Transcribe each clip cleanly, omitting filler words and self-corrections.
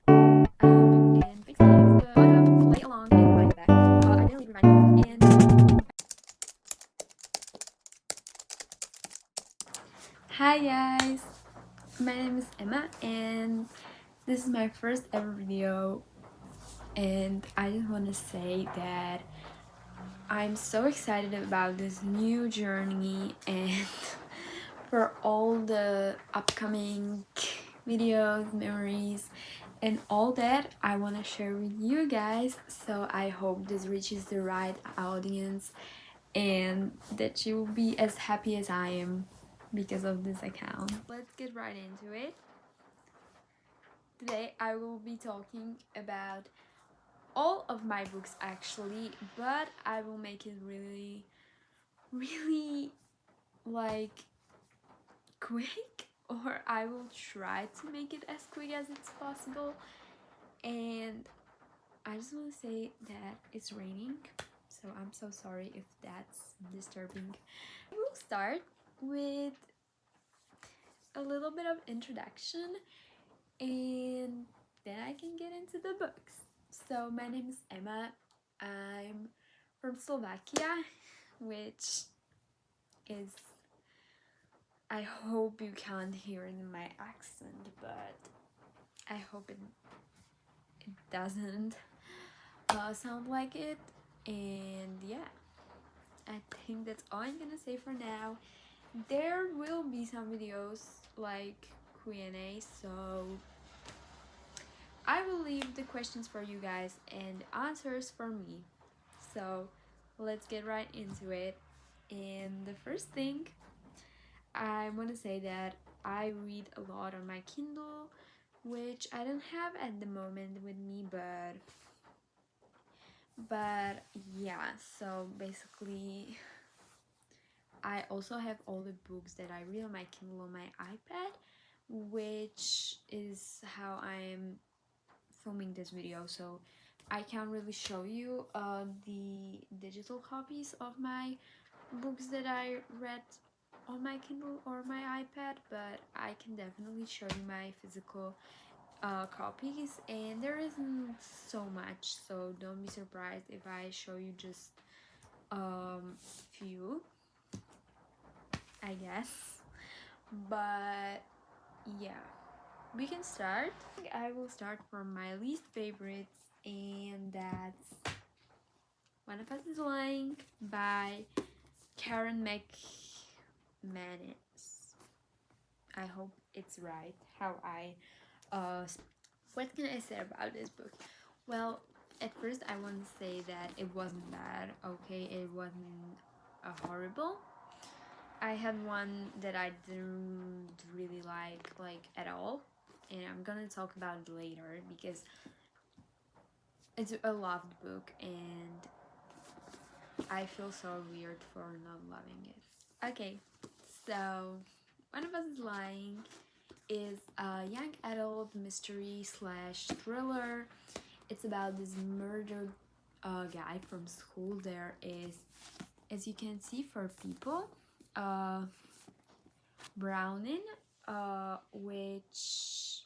And basically the play along and remind back. I didn't leave reminder and hi guys, my name is Emma and this is my first ever video, and I just want to say that I'm so excited about this new journey and for all the upcoming videos, memories, and all that I want to share with you guys. So I hope this reaches the right audience and that you will be as happy as I am because of this account. Let's get right into it. Today I will be talking about all of my books actually, but I will make it really like quick, or I will try to make it as quick as it's possible. And I just want to say that it's raining, so I'm so sorry if that's disturbing. I will start with a little bit of introduction and then I can get into the books. So my name is Emma. I'm from Slovakia, which is, I hope you can't hear in my accent, but I hope it doesn't sound like it. And yeah, I think that's all I'm gonna say for now. There will be some videos like Q&A, so I will leave the questions for you guys and answers for me. So let's get right into it. And the first thing I want to say that I read a lot on my Kindle, which I don't have at the moment with me, but yeah, so basically I also have all the books that I read on my Kindle on my iPad, which is how I'm filming this video, so I can't really show you the digital copies of my books that I read on my Kindle or my iPad, but I can definitely show you my physical copies, and there isn't so much, so don't be surprised if I show you just few, I guess. But yeah, we can start. I will start from my least favorites, and that's One of Us is Lying by Karen McManus. I hope it's right how I what can I say about this book? Well, at first I want to say that it wasn't bad. Okay, it wasn't horrible. I had one that I didn't really like at all, and I'm gonna talk about it later because it's a loved book and I feel so weird for not loving it. Okay, so One of Us is Lying is a young adult mystery slash thriller. It's about this murdered guy from school. There is, as you can see for people, Browning, which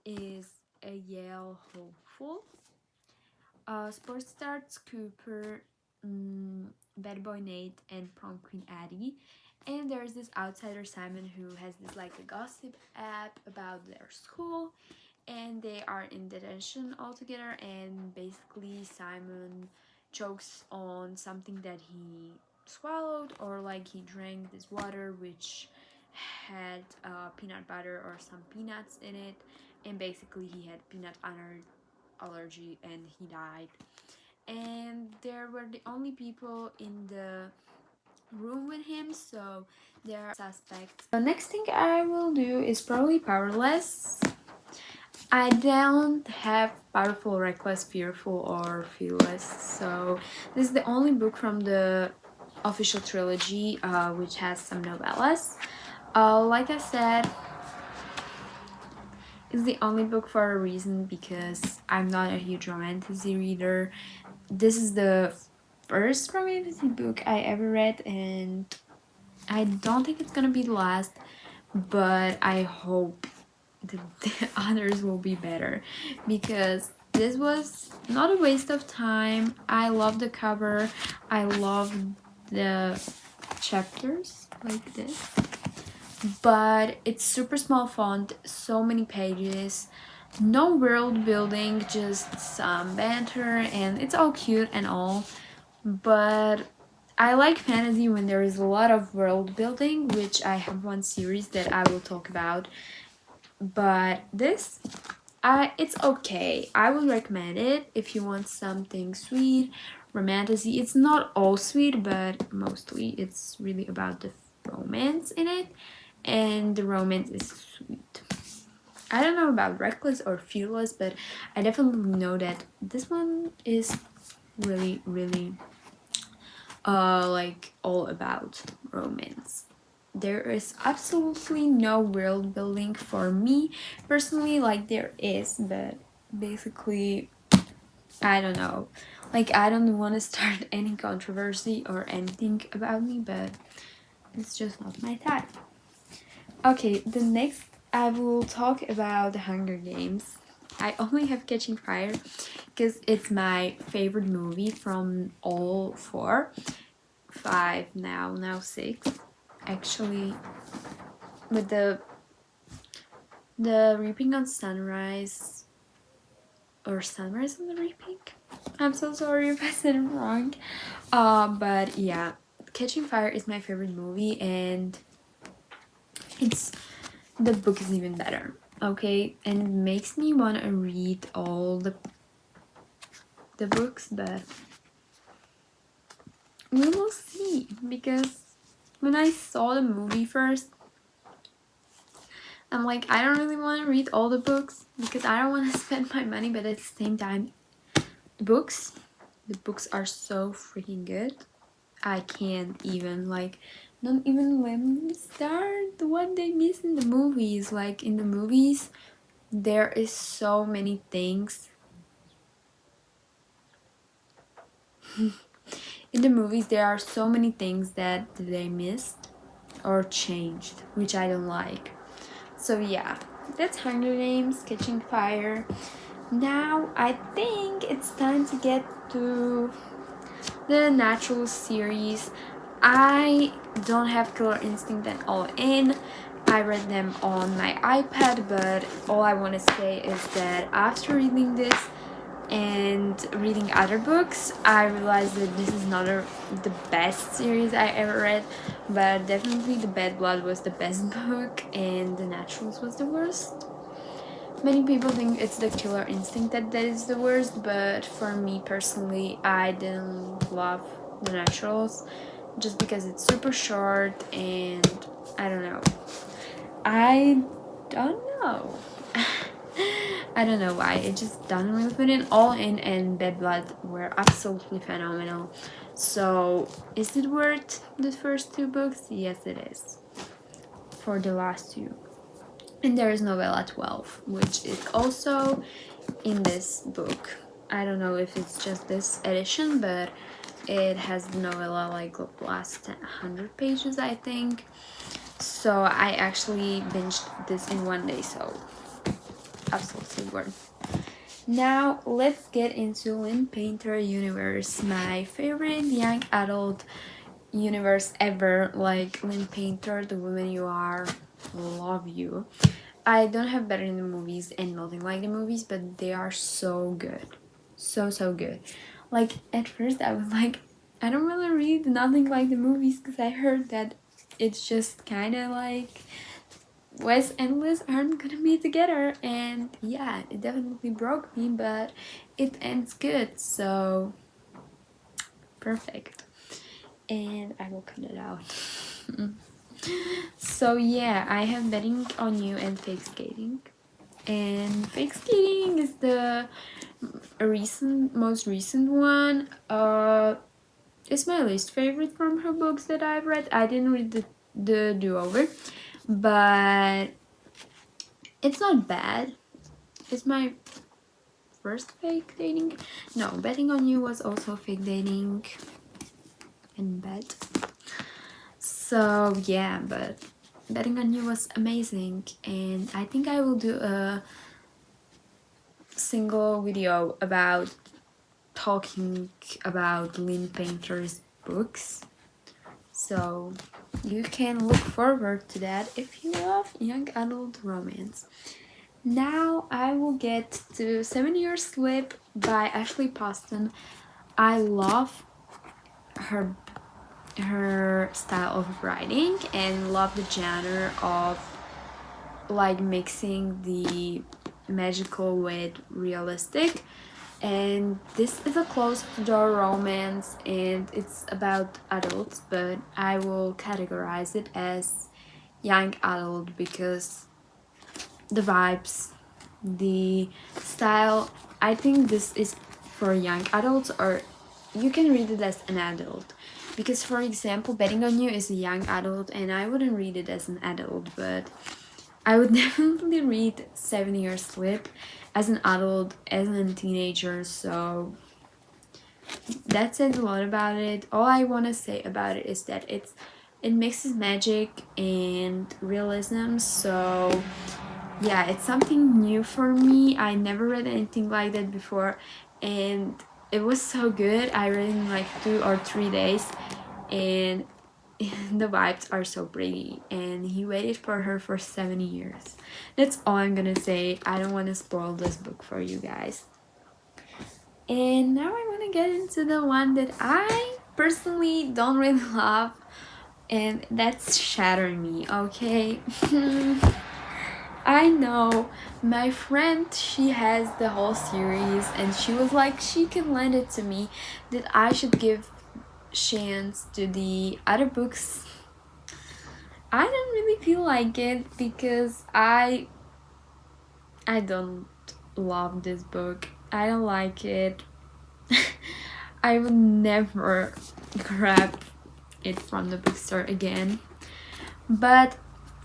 is a Yale hopeful, sports stars Cooper, bad boy Nate, and prom queen Addie. And there's this outsider Simon who has this like a gossip app about their school, and they are in detention all together, and basically Simon chokes on something that he swallowed, or like he drank this water which had peanut butter or some peanuts in it, and basically he had peanut allergy and he died. And there were the only people in the room with him, so there are suspects. The next thing I will do is probably Powerless. I don't have Powerful, Reckless, Fearful, or Fearless, so this is the only book from the official trilogy which has some novellas. Like I said, it's the only book for a reason because I'm not a huge romantasy reader. This is the first romantasy book I ever read, and I don't think it's gonna be the last, but I hope the others will be better, because this was not a waste of time. I love the cover, I love the chapters like this, but it's super small font, so many pages, no world building, just some banter, and it's all cute and all. But I like fantasy when there is a lot of world building, which I have one series that I will talk about. But this, it's okay. I would recommend it if you want something sweet, romantic. It's not all sweet, but mostly it's really about the romance in it, and the romance is sweet. I don't know about reckless or fearless, but I definitely know that this one is really, really like all about romance. There is absolutely no world building for me personally, like there is, but basically I don't know. Like I don't want to start any controversy or anything about me, but it's just not my type. Okay, the next I will talk about the Hunger Games. I only have Catching Fire because it's my favorite movie from all four. Five now six. Actually, with the Reaping on Sunrise or Sunrise on the Reaping. I'm so sorry if I said it wrong. But yeah, Catching Fire is my favorite movie, and it's the book is even better. Okay, and it makes me want to read all the books, but we will see, because when I saw the movie first, I'm like, I don't really want to read all the books because I don't want to spend my money, but at the same time, the books are so freaking good. I can't even, like, not even let me start what they miss in the movies. Like, in the movies, there is so many things. In the movies, there are so many things that they missed or changed, which I don't like. So yeah, that's Hunger Games, Catching Fire. Now I think it's time to get to the natural series. I don't have Killer Instinct and All In. I read them on my iPad, but all I want to say is that after reading this and reading other books, I realized that this is not the best series I ever read, but definitely The Bad Blood was the best book and The Naturals was the worst. Many people think it's the Killer Instinct that is the worst, but for me personally, I didn't love The Naturals just because it's super short and I don't know. I don't know. I don't know why. It just doesn't really fit in. All In and Bad Blood were absolutely phenomenal. So, is it worth the first two books? Yes, it is. For the last two. And there is novella 12, which is also in this book. I don't know if it's just this edition, but it has the novella like the last 100 pages, I think. So I actually binged this in one day, so absolutely worth. Now let's get into Lynn Painter universe, my favorite young adult universe ever. Like Lynn Painter, The Woman You Are, love you. I don't have better in the movies and nothing like the movies, but they are so good. So good. Like at first I was like, I don't really read nothing like the movies because I heard that it's just kind of like Wes and Liz aren't gonna be together, and yeah, it definitely broke me, but it ends good, so perfect. And I will cut it out. So yeah, I have Betting on You and Fake Skating. And Fake Skating is the most recent one. It's my least favorite from her books that I've read. I didn't read the do-over, but it's not bad. It's my first fake dating. No, Betting on You was also fake dating and bad. So yeah, but Betting on You was amazing, and I think I will do a single video about talking about Lynn Painter's books. So you can look forward to that if you love young adult romance. Now I will get to 7 Years Sleep by Ashley Poston. I love her style of writing and love the genre of like mixing the magical with realistic. And this is a close door romance and it's about adults, but I will categorize it as young adult because the vibes, the style, I think this is for young adults, or you can read it as an adult. Because for example, Betting on You is a young adult and I wouldn't read it as an adult, but I would definitely read 7 Years Sleep as an adult, as a teenager. So that says a lot about it. All I want to say about it is that it mixes magic and realism. So yeah, it's something new for me. I never read anything like that before, and it was so good. I read in like 2 or 3 days, and the vibes are so pretty. And he waited for her for 7 years. That's all I'm gonna say. I don't want to spoil this book for you guys. And now I want to get into the one that I personally don't really love, and that's Shatter Me, okay? I know my friend, she has the whole series and she was like she can lend it to me, that I should give chance to the other books. I don't really feel like it because I don't love this book. I don't like it. I would never grab it from the bookstore again. But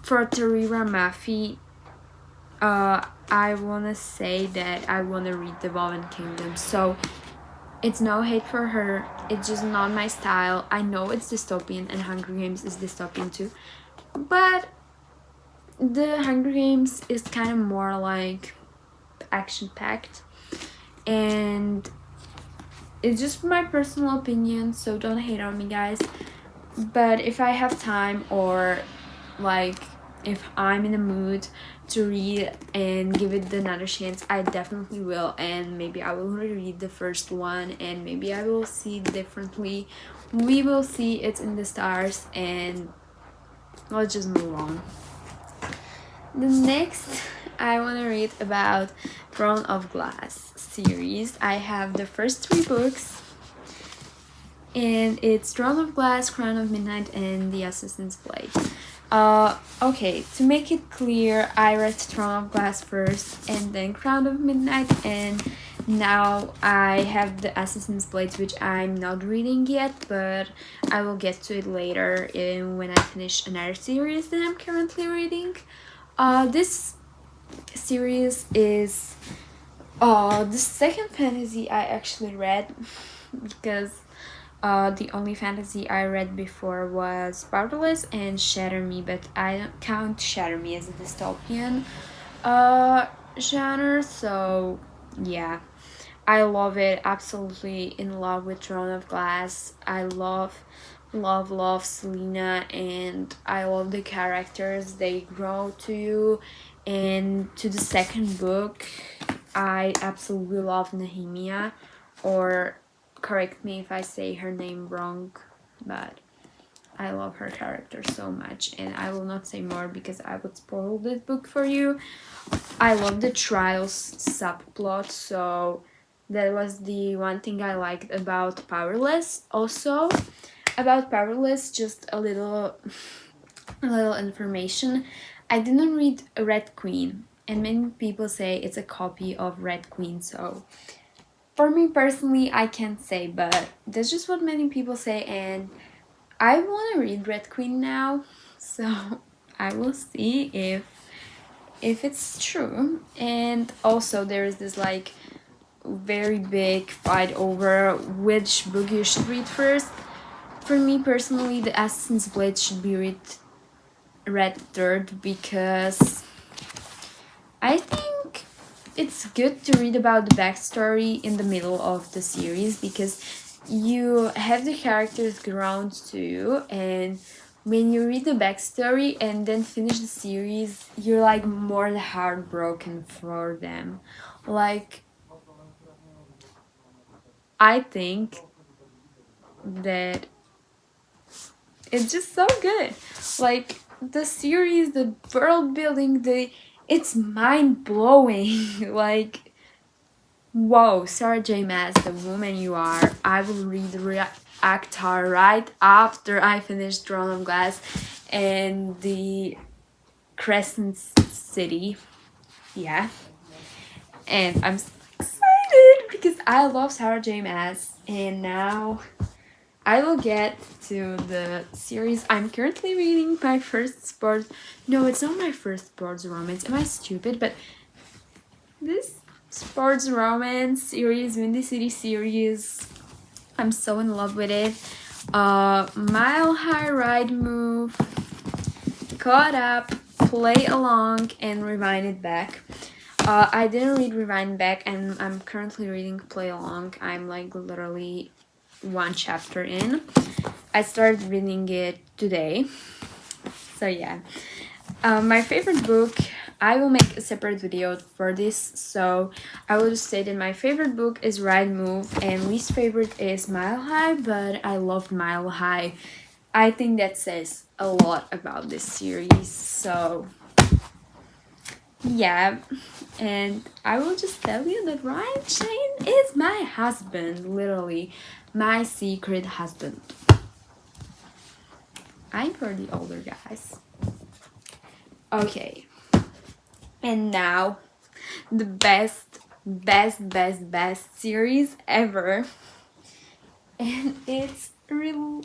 for Terira Mafi, I want to say that I want to read The Woven Kingdom. So it's no hate for her. It's just not my style. I know it's dystopian and Hunger Games is dystopian too. But the Hunger Games is kind of more like action-packed. And it's just my personal opinion, so don't hate on me, guys. But if I have time, or like if I'm in the mood to read and give it another chance, I definitely will. And maybe I will reread the first one and maybe I will see it differently. We will see. It's in the stars. And let's just move on. The next I want to read about Throne of Glass series. I have the first 3 books, and it's Throne of Glass, Crown of Midnight, and The Assassin's Blade. Okay, to make it clear, I read Throne of Glass first and then Crown of Midnight, and now I have The Assassin's Blade, which I'm not reading yet, but I will get to it later when I finish another series that I'm currently reading. This series is the second fantasy I actually read, because the only fantasy I read before was Powerless and Shatter Me, but I don't count Shatter Me as a dystopian genre. So yeah, I love it. Absolutely in love with Throne of Glass. I love Selena, and I love the characters. They grow to you. And to the second book, I absolutely love Nehemia, or correct me if I say her name wrong, but I love her character so much, and I will not say more because I would spoil this book for you. I love the trials subplot, so that was the one thing I liked about Powerless. Also, about Powerless, just a little information. I didn't read Red Queen, and many people say it's a copy of Red Queen, so for me personally, I can't say, but that's just what many people say, and I want to read Red Queen now, so I will see if it's true. And also there's this like very big fight over which book you should read first. For me personally, The Assassin's Blade should be read read third because I think it's good to read about the backstory in the middle of the series because you have the characters ground to you, and when you read the backstory and then finish the series, you're like more heartbroken for them. Like, I think that it's just so good. Like, the series, the world building, it's mind blowing. Like, whoa, Sarah J. Maas, the woman you are. I will read Actar right after I finish Throne of Glass and the Crescent City. Yeah. And I'm so excited because I love Sarah J. Maas. And now I will get to the series. I'm currently reading my first sports. No, it's not my first sports romance. Am I stupid? But this sports romance series, Windy City series, I'm so in love with it. Mile High Ride Move, Caught Up, Play Along, and Rewind It Back. I didn't read Rewind Back, and I'm currently reading Play Along. I'm like literally one chapter in. I started reading it today. So yeah. My favorite book, I will make a separate video for this, so I will just say that my favorite book is Ride Move and least favorite is Mile High, but I loved Mile High. I think that says a lot about this series, so yeah. And I will just tell you that Ryan Shane is my husband, literally my secret husband. I'm for the older guys. Okay, and now the best series ever, and it's real.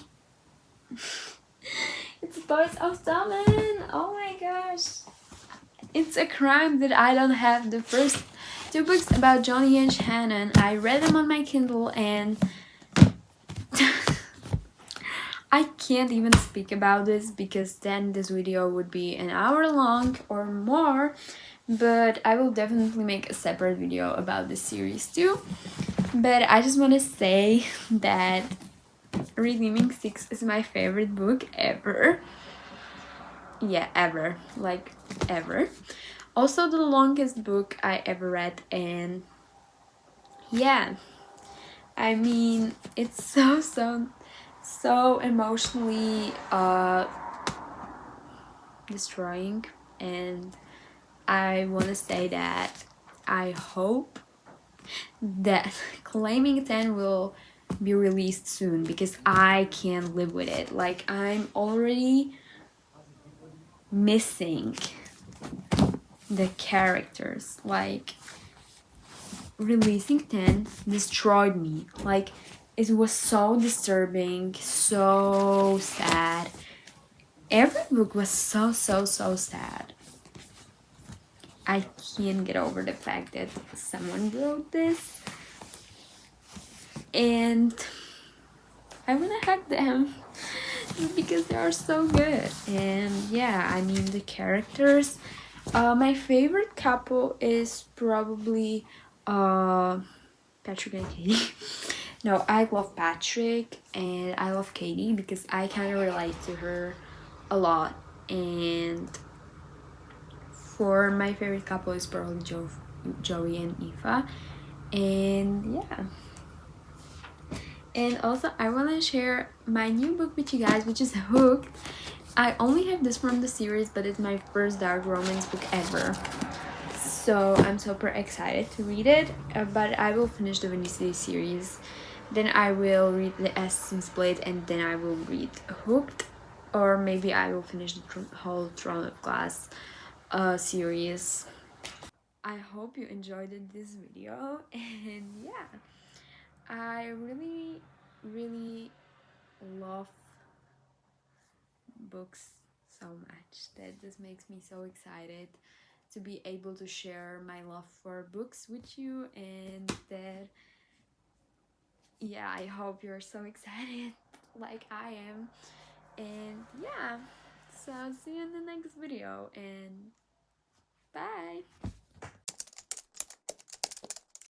It's Boys of Damen. Oh my gosh, it's a crime that I don't have the first two books about Johnny and Shannon. I read them on my Kindle and I can't even speak about this because then this video would be an hour long or more, but I will definitely make a separate video about this series too. But I just want to say that Redeeming Six is my favorite book ever. Yeah, ever. Like, ever. Also the longest book I ever read, and yeah, I mean, it's so emotionally destroying, and I want to say that I hope that Claiming 10 will be released soon because I can't live with it. Like, I'm already missing the characters. Like, releasing 10 destroyed me. Like, it was so disturbing, so sad. Every book was so sad. I can't get over the fact that someone wrote this, and I want to hug them because they are so good. And yeah, I mean, the characters. My favorite couple is probably Patrick and Katie. No, I love Patrick and I love Katie because I kind of relate to her a lot. And for my favorite couple is probably Joey and Aoife. And yeah. And also I want to share my new book with you guys, which is Hooked. I only have this from the series, but it's my first dark romance book ever. So I'm super excited to read it, but I will finish the Windy City series. Then I will read The Assassin's Blade, and then I will read Hooked. Or maybe I will finish the whole Throne of Glass series. I hope you enjoyed this video, and yeah, I really love books so much that this makes me so excited to be able to share my love for books with you, and that, yeah, I hope you're so excited like I am. And yeah, So I'll see you in the next video, and bye!